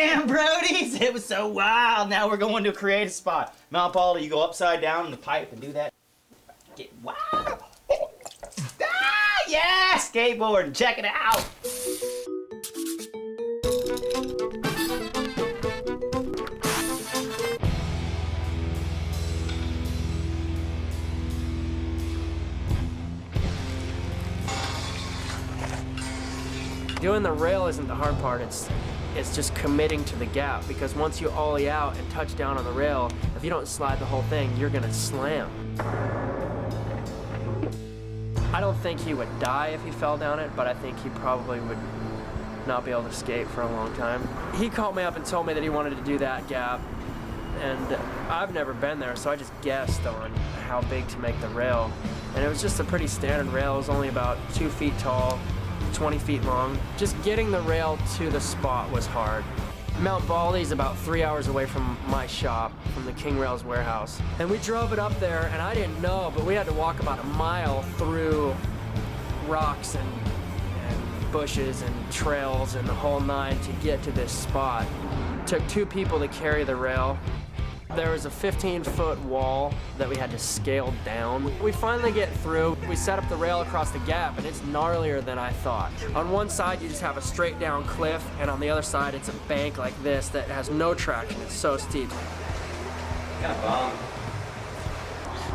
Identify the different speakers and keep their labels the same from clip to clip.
Speaker 1: Damn, Brodies, it was so wild. Now we're going to a creative spot. Mount Baldy, you go upside down in the pipe and do that. Get wild. Ah, yeah, skateboarding. Check it out.
Speaker 2: Doing the rail isn't the hard part, it's just committing to the gap, because once you ollie out and touch down on the rail, if you don't slide the whole thing, you're gonna slam. I don't think he would die if he fell down it, but I think he probably would not be able to skate for a long time. He called me up and told me that he wanted to do that gap, and I've never been there, so I just guessed on how big to make the rail. And it was just a pretty standard rail. It was only about 2 feet tall, 20 feet long. Just getting the rail to the spot was hard. Mount Baldy is about 3 hours away from my shop, from the King Rails warehouse. And we drove it up there, and I didn't know, but we had to walk about a mile through rocks and bushes and trails and the whole nine to get to this spot. It took 2 people to carry the rail. There was a 15-foot wall that we had to scale down. We finally get through. We set up the rail across the gap, and it's gnarlier than I thought. On one side, you just have a straight down cliff, and on the other side, it's a bank like this that has no traction. It's so steep.
Speaker 1: Got a bomb.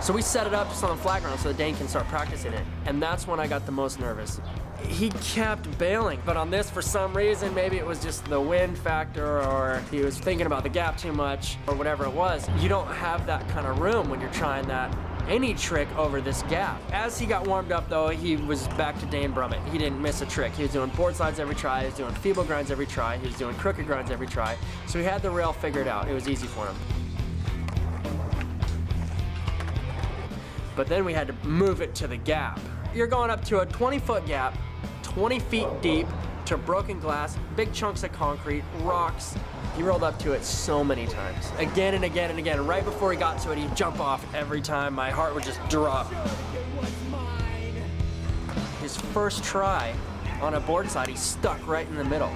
Speaker 2: So we set it up just on the flat ground so that Dane can start practicing it. And that's when I got the most nervous. He kept bailing, but on this, for some reason, maybe it was just the wind factor, or he was thinking about the gap too much, or whatever it was. You don't have that kind of room when you're trying any trick over this gap. As he got warmed up, though, he was back to Dane Brummett. He didn't miss a trick. He was doing board slides every try, he was doing feeble grinds every try, he was doing crooked grinds every try. So he had the rail figured out. It was easy for him. But then we had to move it to the gap. You're going up to a 20-foot gap, 20 feet deep, to broken glass, big chunks of concrete, rocks. He rolled up to it so many times. Again and again and again. Right before he got to it, he'd jump off every time. My heart would just drop. His first try on a board side, he stuck right in the middle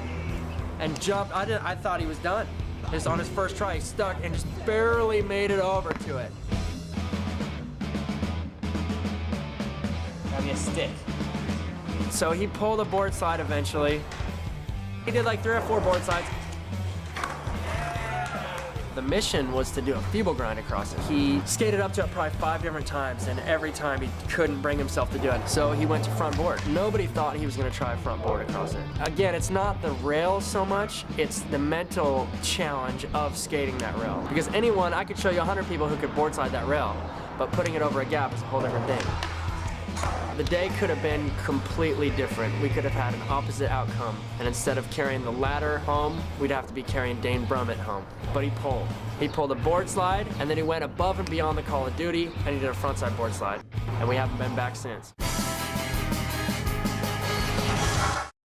Speaker 2: and jumped. I thought he was done. Just on his first try, he stuck and just barely made it over to it.
Speaker 1: Got me a stick.
Speaker 2: So he pulled a board slide eventually. He did like 3 or 4 board slides. The mission was to do a feeble grind across it. He skated up to it probably 5 different times, and every time he couldn't bring himself to do it. So he went to front board. Nobody thought he was gonna try front board across it. Again, it's not the rail so much, it's the mental challenge of skating that rail. Because I could show you 100 people who could board slide that rail, but putting it over a gap is a whole different thing. The day could have been completely different. We could have had an opposite outcome. And instead of carrying the ladder home, we'd have to be carrying Dane Brummett home. But he pulled. He pulled a board slide, and then he went above and beyond the call of duty, and he did a frontside board slide. And we haven't been back since.